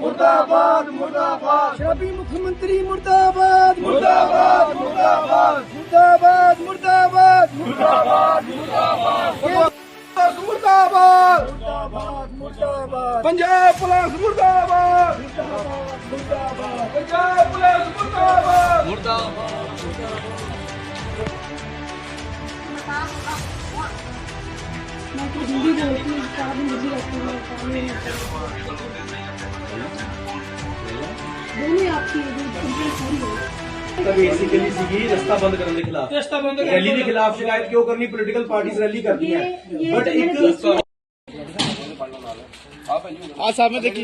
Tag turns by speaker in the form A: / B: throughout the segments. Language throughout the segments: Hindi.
A: मुर्दाबाद मुर्दाबाद। शराबी मुख्यमंत्री मुर्दाबाद मुर्दाबाद मुर्दाबाद मुर्दाबाद मुर्दाबाद मुर्दाबाद मुर्दाबाद मुर्दाबाद मुर्दाबाद। पंजाब पुलिस मुर्दाबाद मुर्दाबाद। पंजाब पुलिस मुर्दाबाद मुर्दाबाद।
B: मैं तो हिंदी बोलती हूँ, हिंदी रहती हूँ, दोनों आपकी
C: बेसिकली सीगी रस्ता बंद करने के खिलाफ, रैली के खिलाफ शिकायत क्यों करनी? पॉलिटिकल पार्टीज रैली करती है, बट एक
A: सामने देखिए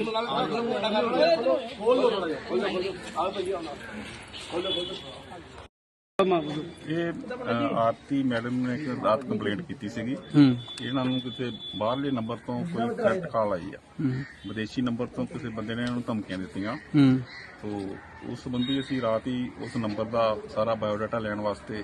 D: ਇਹ ਆਰਤੀ ਮੈਡਮ ਨੇ ਇੱਕ ਰਾਤ ਕੰਪਲੇਂਟ ਕੀਤੀ ਸੀਗੀ। ਇਹਨਾਂ ਨੂੰ ਕਿਸੇ ਬਾਹਰਲੇ ਨੰਬਰ ਤੋਂ ਕੋਈ ਥ੍ਰੈਟ ਕਾਲ ਆਈ ਆ, ਵਿਦੇਸ਼ੀ ਨੰਬਰ ਤੋਂ ਕਿਸੇ ਬੰਦੇ ਨੇ ਇਹਨਾਂ ਨੂੰ ਧਮਕੀਆਂ ਦਿੱਤੀਆਂ। ਤੋ ਉਸ ਸੰਬੰਧੀ ਅਸੀਂ ਰਾਤ ਹੀ ਉਸ ਨੰਬਰ ਦਾ ਸਾਰਾ ਬਾਇਓਡਾਟਾ ਲੈਣ ਵਾਸਤੇ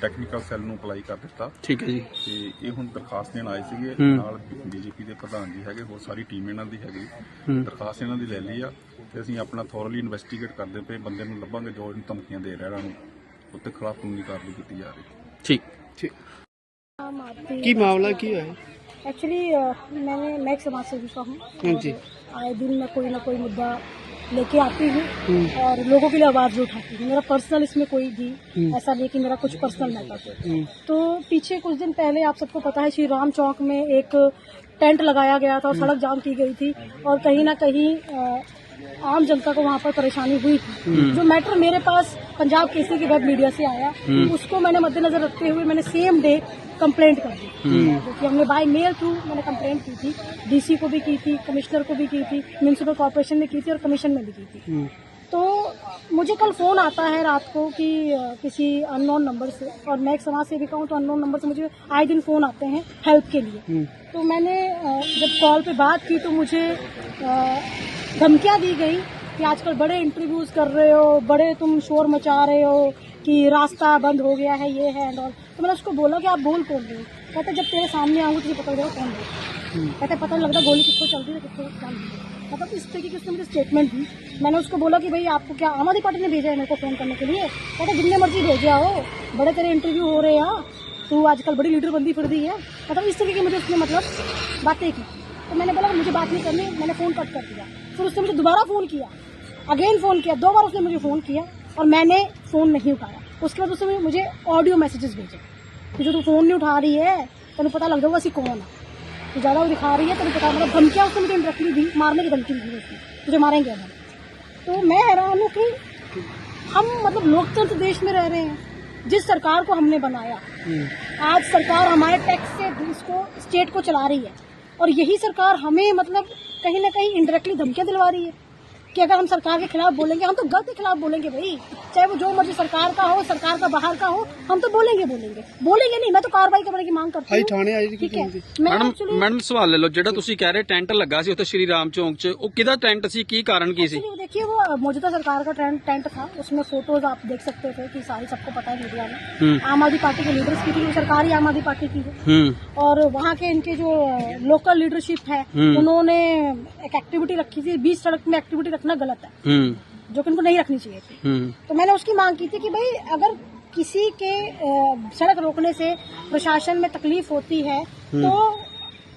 D: ਟੈਕਨੀਕਲ ਸੈੱਲ ਨੂੰ ਅਪਲਾਈ ਕਰ ਦਿੱਤਾ।
E: ਠੀਕ ਹੈ ਜੀ।
D: ਤੇ ਇਹ ਹੁਣ ਦਰਖਾਸਤ ਦੇਣ ਆਏ ਸੀਗੇ, ਨਾਲ ਬੀਜੇਪੀ ਦੇ ਪ੍ਰਧਾਨ ਜੀ ਹੈਗੇ, ਹੋਰ ਸਾਰੀ ਟੀਮ ਇਹਨਾਂ ਦੀ ਹੈਗੀ। ਦਰਖਾਸਤ ਇਹਨਾਂ ਦੀ ਲੈ ਲਈ ਆ ਤੇ ਅਸੀਂ ਆਪਣਾ ਥੋਰਲੀ ਇਨਵੈਸਟੀਗੇਟ ਕਰਦੇ ਪਏ, ਬੰਦੇ ਨੂੰ ਲੱਭਾਂਗੇ ਜੋ ਇਹਨੂੰ ਧਮਕੀਆਂ ਦੇ ਰਿਹਾ ਇਹਨਾਂ ਨੂੰ, उसके खिलाफ कानूनी कार्रवाई की जा रही।
E: ठीक
A: की मामला की है?
B: एक्चुअली मैं एक समाज सेविका हूँ
A: जी।
B: आए दिन मैं कोई ना कोई मुद्दा लेके आती हूँ और लोगों के लिए आवाज भी उठाती हूँ। मेरा पर्सनल इसमें कोई भी ऐसा नहीं कि मेरा कुछ पर्सनल मैटर है। तो पीछे कुछ दिन पहले आप सबको पता है श्री राम चौक में एक टेंट लगाया गया था और सड़क जाम की गई थी और कहीं ना कहीं आम जनता को वहाँ पर परेशानी हुई थी। जो मैटर मेरे पास पंजाब केसरी के वेब मीडिया से आया, उसको मैंने मद्देनजर रखते हुए मैंने सेम डे कंप्लेंट कर दी, क्योंकि हमने बाय मेल थ्रू मैंने कंप्लेंट की थी। डीसी को भी की थी, कमिश्नर को भी की थी, म्यूनिसिपल कॉर्पोरेशन में की थी और कमीशन में भी की थी। तो मुझे कल फोन आता है रात को कि किसी अननोन नंबर से, और मैं एक समाज सेविका हूँ तो अननोन नंबर से मुझे आए दिन फोन आते हैं हेल्प के लिए। तो मैंने जब कॉल पे बात की तो मुझे धमकियाँ दी गई कि आजकल बड़े इंटरव्यूज कर रहे हो, बड़े तुम शोर मचा रहे हो कि रास्ता बंद हो गया है, ये है एंड ऑल। तो मैंने उसको बोला कि आप बोल कौन रहे हो? कहते जब तेरे सामने आऊंगी तुझे पता लगेगा कौन है। कहते पता नहीं लगता गोली किसको चल रही है किसको चल रही है। मतलब इस तरीके की उसने मुझे स्टेटमेंट दी। मैंने उसको बोला कि भाई आपको क्या आम आदमी पार्टी ने भेजा है मेरे को फोन करने के लिए? कहते जितने मर्जी भेजे आओ, बड़े तेरे इंटरव्यू हो रहे हैं, तू आजकल बड़ी लीडर बंदी फिर दी है। मतलब इस तरीके की मुझे उसने मतलब बातें की। तो मैंने बोला मुझे बात नहीं करनी, मैंने फोन कट कर दिया। फिर उसने मुझे दोबारा फोन किया, अगेन फोन किया, 2 बार उसने मुझे फोन किया और मैंने फोन नहीं उठाया। उसके बाद उसने मुझे ऑडियो मैसेजेस भेजे कि जो तू फोन नहीं उठा रही है तेन पता लग जाएगा असी कौन है, तू ज्यादा वो दिखा रही है तेन पता। मतलब धमकियां उसने मुझे इंडरेक्टली दी, मारने की धमकी दी उसने, तुझे मारेंगे हम। तो मैं हैरान हूँ कि हम मतलब लोकतंत्र देश में रह रहे हैं। जिस सरकार को हमने बनाया, आज सरकार हमारे टैक्स से इसको स्टेट को चला रही है और यही सरकार हमें मतलब कहीं ना कहीं इनडायरेक्टली धमकियां दिलवा रही है कि अगर हम सरकार के खिलाफ बोलेंगे, हम तो गलत के खिलाफ बोलेंगे भाई, चाहे वो जो मर्जी सरकार का हो, सरकार का बाहर का हो, हम तो बोलेंगे नहीं। मैं तो कार्रवाई करने की मांग करती हूँ। ठीक है
E: मैडम सवाल ले लो, जेड़ा तुसी कह रहे टेंट लगा सी उत्थे श्री राम चौक च, वो किदा टेंट सी, की कारण की सी?
B: देखिए वो मौजूदा सरकार का टेंट था, उसमें फोटोज आप देख सकते थे कि सारी सबको पता है मीडिया में आम आदमी पार्टी के लीडर्स की थी, सरकार ही आम आदमी पार्टी की है। और वहाँ के इनके जो लोकल लीडरशिप है उन्होंने एक एक्टिविटी रखी थी, 20 सड़क में एक्टिविटी रखना गलत है, जो कि उनको नहीं रखनी चाहिए थी। तो मैंने उसकी मांग की थी कि भाई अगर किसी के सड़क रोकने से प्रशासन में तकलीफ होती है तो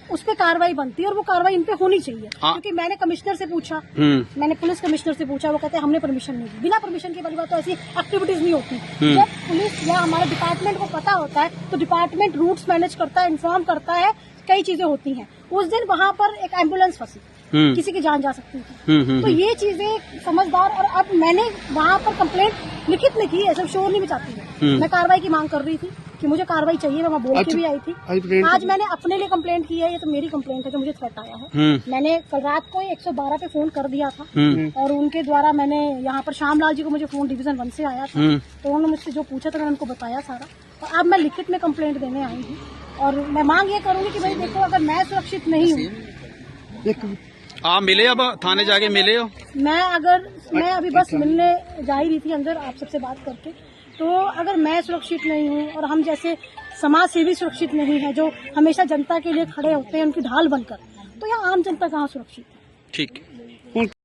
B: उस पर कार्रवाई बनती है और वो कार्रवाई इन पे होनी चाहिए। क्योंकि मैंने कमिश्नर से पूछा, मैंने पुलिस कमिश्नर से पूछा, वो कहते हैं हमने परमिशन नहीं दी। बिना परमिशन के पहली बात तो ऐसी एक्टिविटीज नहीं होती। जब पुलिस या हमारे डिपार्टमेंट को पता होता है तो डिपार्टमेंट रूट्स मैनेज करता है, इन्फॉर्म करता है, कई चीजें होती हैं। उस दिन वहाँ पर एक एम्बुलेंस फंसी, किसी की जान जा सकती थी। तो ये चीजें समझदार, और अब मैंने वहाँ पर कंप्लेंट लिखित में की है, सब शोर नहीं मचाती है। मैं कार्रवाई की मांग कर रही थी कि मुझे कार्रवाई चाहिए, मैं बोल के भी आई थी। आज मैंने अपने लिए कंप्लेंट की है, ये तो मेरी कंप्लेंट है जो मुझे थ्रेट आया है। मैंने कल रात को 112 पे फोन कर दिया था और उनके द्वारा मैंने यहाँ पर श्यामलाल जी को मुझे फोन डिवीजन 1 से आया था, तो उन्होंने मुझसे जो पूछा था मैंने उनको बताया सारा। और अब मैं लिखित में कंप्लेंट देने आई हूँ और मैं मांग ये करूंगी कि भाई देखो, अगर मैं सुरक्षित नहीं हूँ,
E: आप मिले, अब थाने जाके मिले हो?
B: मैं अभी बस मिलने जा ही रही थी अंदर आप सबसे बात करके। तो अगर मैं सुरक्षित नहीं हूँ और हम जैसे समाज सेवी सुरक्षित नहीं है, जो हमेशा जनता के लिए खड़े होते हैं उनकी ढाल बनकर, तो यहाँ आम जनता कहाँ सुरक्षित है?
E: ठीक।